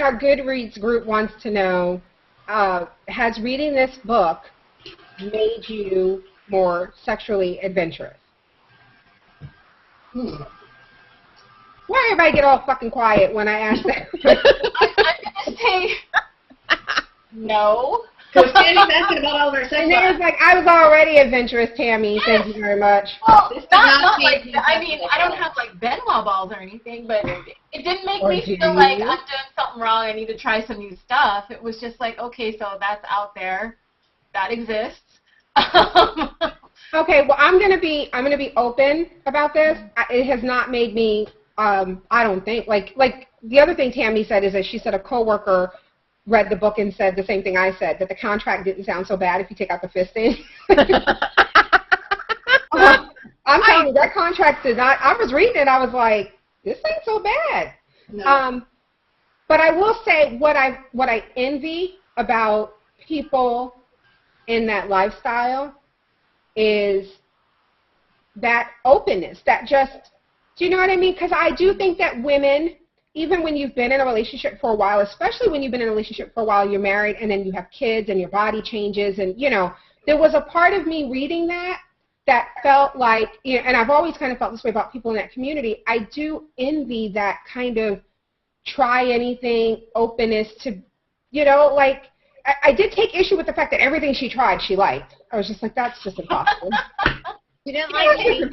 our Goodreads group wants to know, has reading this book made you more sexually adventurous? Why everybody get all fucking quiet when I ask that? I'm going to say no. Because Tammy's asking about all of our sex And then it's like, I was already adventurous, Tammy. Thank you very much. Well, not like, I mean, I don't have like Benoit balls or anything, but it didn't make me feel like I'm doing something wrong. I need to try some new stuff. It was just like, okay, so that's out there. That exists. Okay, well, I'm gonna be open about this. It has not made me. I don't think like the other thing Tammy said is that she said a coworker read the book and said the same thing I said, that the contract didn't sound so bad if you take out the fisting. I'm telling you, that contract did not. I was reading it. I was like, this ain't so bad. No. But I will say what I envy about people in that lifestyle is that openness, that just, do you know what I mean? Because I do think that women, even when you've been in a relationship for a while, especially when you've been in a relationship for a while, you're married and then you have kids and your body changes and, you know, there was a part of me reading that felt like, you know, and I've always kind of felt this way about people in that community. I do envy that kind of try anything, openness to, you know, like, I did take issue with the fact that everything she tried, she liked. I was just like, that's just impossible. You didn't like this.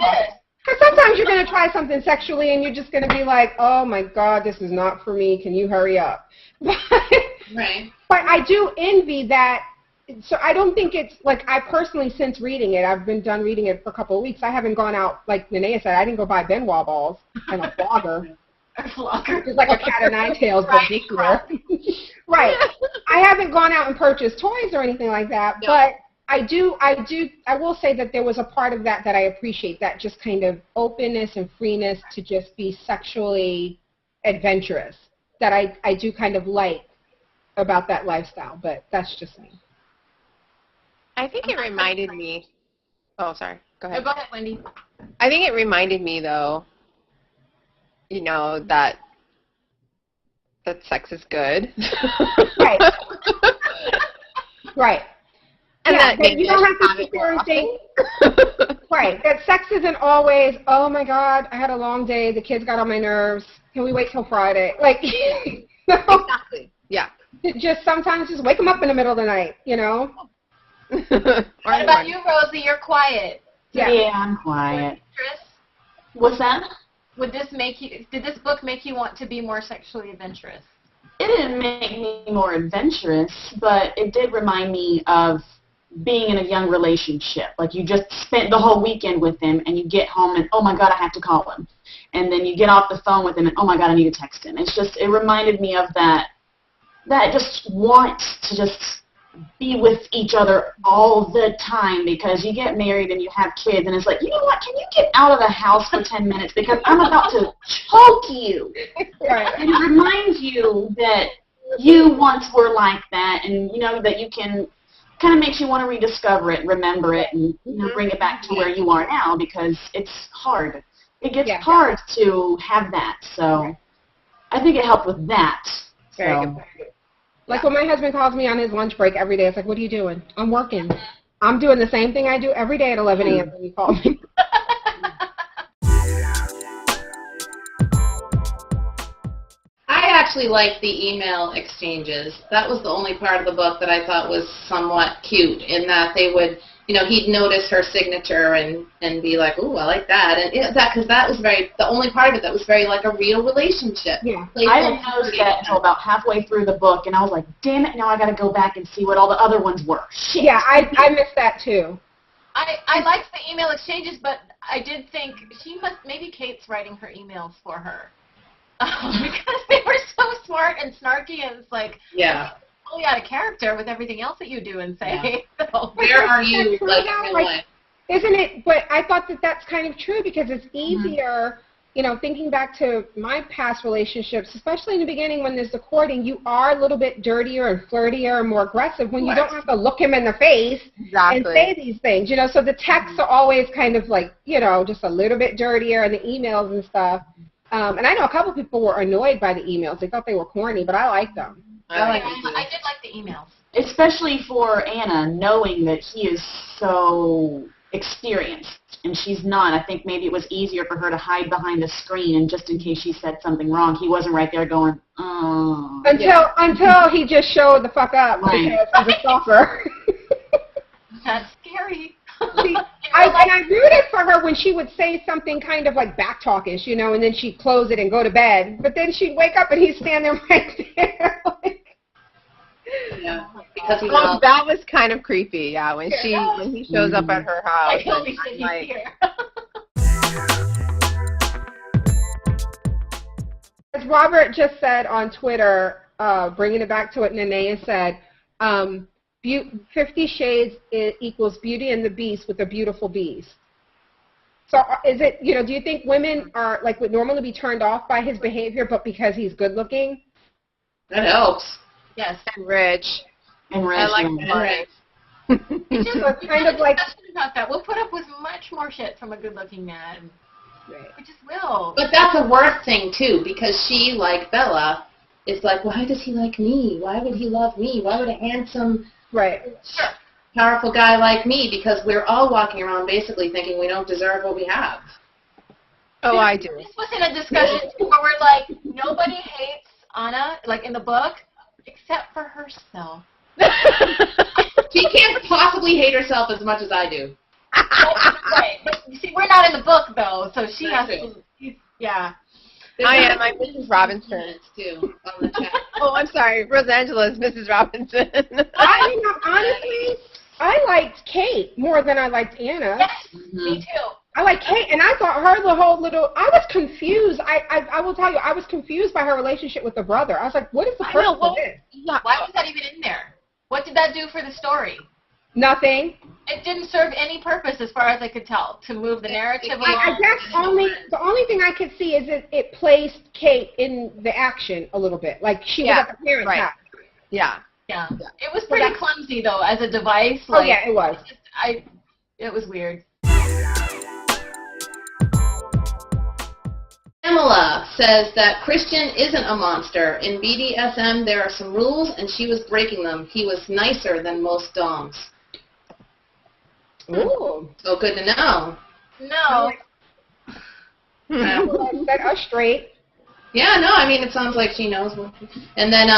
Because sometimes you're going to try something sexually and you're just going to be like, oh, my God, this is not for me. Can you hurry up? Right. But I do envy that. So I don't think it's, like, I personally, since reading it, I've been done reading it for a couple of weeks. I haven't gone out, like Linnea said, I didn't go buy Benoit balls and a flogger. It's like a cat of nine tails, but nuclear. Right. I haven't gone out and purchased toys or anything like that, no. But I will say that there was a part of that I appreciate, that just kind of openness and freeness to just be sexually adventurous, that I do kind of like about that lifestyle, but that's just me. I think it reminded me, oh, sorry, go ahead. No, go ahead, Wendy. I think it reminded me, though, you know, that sex is good. Right. Right. And yeah, that you don't have to sit there and think. Right. That sex isn't always, oh my God, I had a long day, the kids got on my nerves. Can we wait till Friday? Like, you know, exactly. Yeah. Just sometimes just wake them up in the middle of the night, you know? What about you, Rosie? You're quiet. Yeah, I'm quiet. What's that? Did this book make you want to be more sexually adventurous? It didn't make me more adventurous, but it did remind me of being in a young relationship. Like, you just spent the whole weekend with him, and you get home, and, oh, my God, I have to call him. And then you get off the phone with him, and, oh, my God, I need to text him. It reminded me of that just want to just be with each other all the time, because you get married and you have kids, and it's like, you know what, can you get out of the house for 10 minutes because I'm about to choke you. Right. And it reminds you that you once were like that, and, you know, that you can, kind of makes you want to rediscover it, remember it, and, you know, bring it back to where you are now, because it's hard. It gets hard to have that, so I think it helped with that. Very good. Like when my husband calls me on his lunch break every day, it's like, what are you doing? I'm working. I'm doing the same thing I do every day at 11 a.m. when you call me. I actually liked the email exchanges. That was the only part of the book that I thought was somewhat cute, in that they would, you know, he'd notice her signature and be like, ooh, I like that. And because that was the only part of it that was very like a real relationship. Yeah. I didn't notice that until about halfway through the book, and I was like, damn it, now I got to go back and see what all the other ones were. Shit. Yeah, I missed that too. I liked the email exchanges, but I did think maybe Kate's writing her emails for her. Because they were so smart and snarky, and it's like, yeah, totally out of character with everything else that you do and say. Yeah. So. Where are you, like, in real life? Isn't it? But I thought that that's kind of true, because it's easier, you know, thinking back to my past relationships, especially in the beginning when there's the courting, you are a little bit dirtier and flirtier and more aggressive when you don't have to look him in the face and say these things, you know. So the texts are always kind of like, you know, just a little bit dirtier, and the emails and stuff. And I know a couple people were annoyed by the emails. They thought they were corny, but I liked them. I did like the emails. Especially for Anna, knowing that he is so experienced and she's not. I think maybe it was easier for her to hide behind the screen, and just in case she said something wrong, he wasn't right there going, oh. Until he just showed the fuck up because he's a stalker. That's scary. See, I rooted for her when she would say something kind of like backtalkish, you know, and then she'd close it and go to bed. But then she'd wake up and he's standing right there. Yeah, because that was kind of creepy. Yeah, when he shows up at her house. Like, he'll be sitting here. As Robert just said on Twitter, bringing it back to what Nenea said, 50 Shades equals Beauty and the Beast with a beautiful beast. So is it, you know, do you think women are, like, would normally be turned off by his behavior, but because he's good looking? That helps. Yes. And rich. And I like It's just kind of like about that. We'll put up with much more shit from a good-looking man. Right. We just will. But that's a worth thing, too, because she, like Bella, is like, why does he like me? Why would he love me? Why would a handsome, powerful guy like me? Because we're all walking around basically thinking we don't deserve what we have. Oh, I do. This was in a discussion where we're like, nobody hates Anna, like in the book, except for herself. She can't possibly hate herself as much as I do. Right. But, you see, we're not in the book, though, so she has to, yeah. I am. I'm Mrs. Robinson. Too, on the chat. Oh, I'm sorry. Rosangela is Mrs. Robinson. Honestly, I liked Kate more than I liked Anna. Yes, me too. I like Kate, and I thought her the whole little. I was confused. I will tell you, I was confused by her relationship with the brother. I was like, what is the purpose of this? Why was that even in there? What did that do for the story? Nothing. It didn't serve any purpose, as far as I could tell, to move the narrative along. I guess the only thing I could see is it placed Kate in the action a little bit, like she was at the parents' house. Yeah. Yeah. It was pretty clumsy, though, as a device. Like, yeah, it was. It was weird. Pamela says that Christian isn't a monster. In BDSM, there are some rules, and she was breaking them. He was nicer than most doms. Ooh. So good to know. No. Set us straight. Yeah, no, I mean, it sounds like she knows. And then,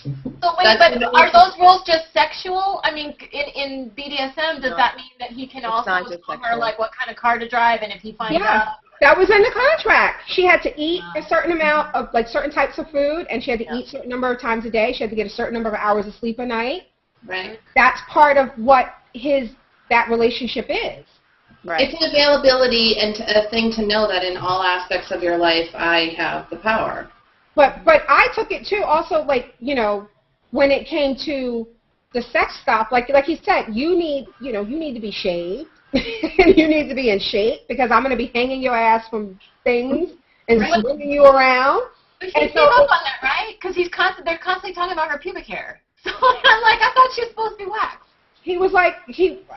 So wait, but are those rules just sexual? I mean, in BDSM, does that mean that he can also tell her, like, what kind of car to drive, and if he finds out? That was in the contract. She had to eat a certain amount of, like, certain types of food, and she had to eat a certain number of times a day. She had to get a certain number of hours of sleep a night. Right. That's part of what that relationship is. Right. It's an availability and a thing to know that in all aspects of your life, I have the power. But I took it, too, also, like, you know, when it came to the sex stuff, like he said, you need to be shaved. And you need to be in shape because I'm going to be hanging your ass from things and swinging you around. But he gave up on that, right? Because they're constantly talking about her pubic hair. So I'm like, I thought she was supposed to be waxed. He was like,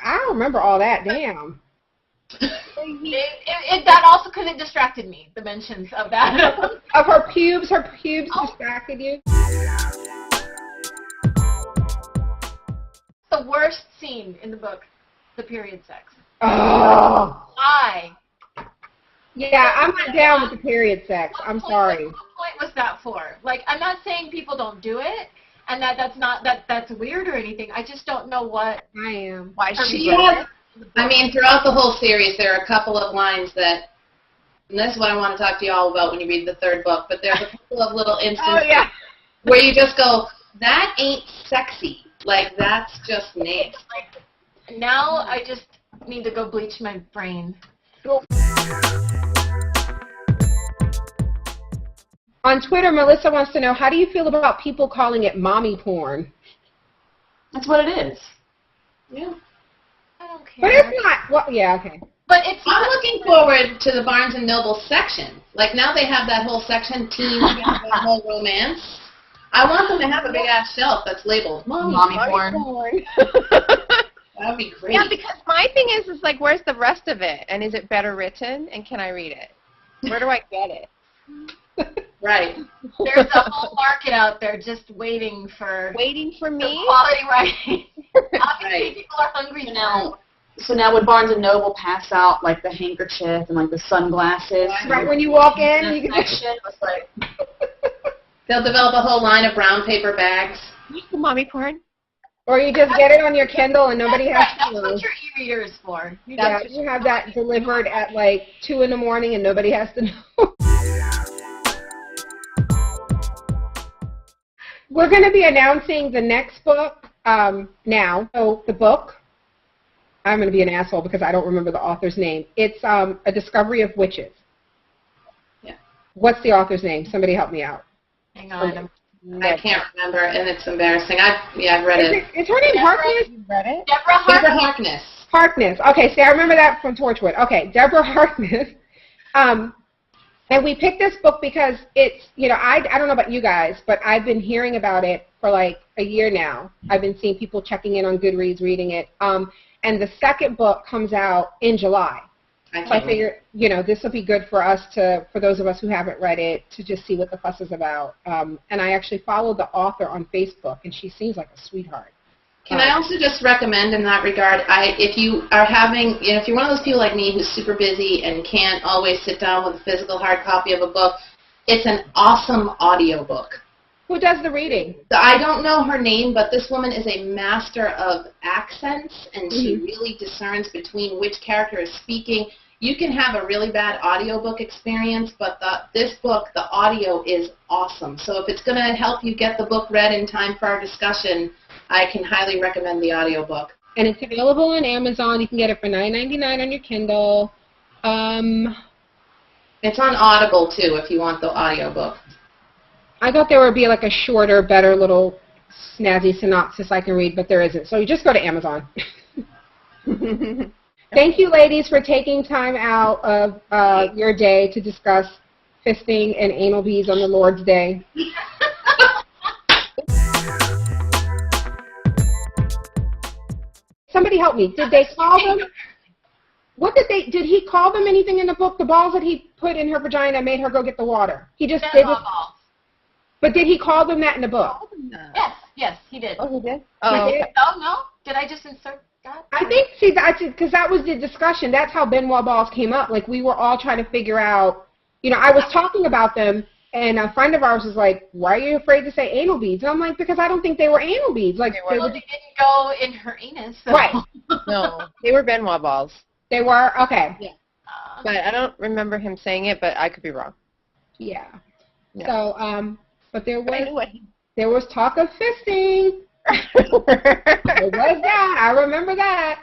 I don't remember all that, damn. That also, because it distracted me, the mentions of that. Of her pubes distracted you? The worst scene in the book, the period sex. Oh. Why? Yeah, I'm not down with the period sex. I'm sorry. What point was that for? Like, I'm not saying people don't do it, and that's weird or anything. I just don't know what. I am. Why She has, I mean, throughout the whole series, there are a couple of lines that, and this is what I want to talk to you all about when you read the third book, but there's a couple of little instances where you just go, that ain't sexy. Like, that's just nasty. Now I just need to go bleach my brain. On Twitter, Melissa wants to know, how do you feel about people calling it mommy porn? That's what it is. Yeah. I don't care. But it's not. Well, yeah, okay. But it's. I'm looking forward to the Barnes & Noble section. Like, now they have that whole section, teens, that whole romance. I want them to have a big-ass shelf that's labeled mommy porn. That would be great. Yeah, because my thing is like, where's the rest of it? And is it better written? And can I read it? Where do I get it? Right. There's a whole market out there just waiting for me? quality writing. Obviously, people are hungry now. So now would Barnes & Noble pass out, like, the handkerchief and, like, the sunglasses? Right when you walk in, you can section was like... They'll develop a whole line of brown paper bags. Mommy porn? or you just get it on your Kindle and nobody has to know. That's what your e-reader is for. Yeah, you have that delivered at like 2 in the morning and nobody has to know. We're going to be announcing the next book now. So the book, I'm going to be an asshole because I don't remember the author's name. It's A Discovery of Witches. Yeah. What's the author's name? Somebody help me out. Hang on. I can't remember, and it's embarrassing. I've read it. Is her name Harkness? You read it? Deborah Harkness. Harkness. Okay, see, I remember that from Torchwood. Okay, Deborah Harkness. And we picked this book because it's, you know, I don't know about you guys, but I've been hearing about it for like a year now. I've been seeing people checking in on Goodreads, reading it. And the second book comes out in July. So I figured, you know, this will be good for us to, for those of us who haven't read it, to just see what the fuss is about. And I actually followed the author on Facebook, and she seems like a sweetheart. Can I also just recommend in that regard, if you are having, you know, if you're one of those people like me who's super busy and can't always sit down with a physical hard copy of a book, it's an awesome audiobook. Who does the reading? I don't know her name, but this woman is a master of accents, and she really discerns between which character is speaking. You can have a really bad audiobook experience, but this book, the audio is awesome. So if it's going to help you get the book read in time for our discussion, I can highly recommend the audiobook. And it's available on Amazon. You can get it for $9.99 on your Kindle. It's on Audible, too, if you want the audiobook. I thought there would be like a shorter, better little snazzy synopsis I can read, but there isn't. So you just go to Amazon. Thank you, ladies, for taking time out of your day to discuss fisting and anal beads on the Lord's Day. Somebody help me. Did they call them? What did he call them anything in the book? The balls that he put in her vagina made her go get the water. He just did it. Balls. But did he call them that in the book? Yes, he did. Oh, he did? Oh, Okay. Oh, no? Did I just insert that? I think, see, because that was the discussion. That's how Benoit balls came up. Like, we were all trying to figure out, you know, I was talking about them, and a friend of ours was like, why are you afraid to say anal beads? And I'm like, because I don't think they were anal beads. Like, They didn't go in her anus. So. Right. No, they were Benoit balls. They were? Okay. Yeah. But I don't remember him saying it, but I could be wrong. Yeah. Yeah. So, but there But was was talk of fisting. There was that. I remember that.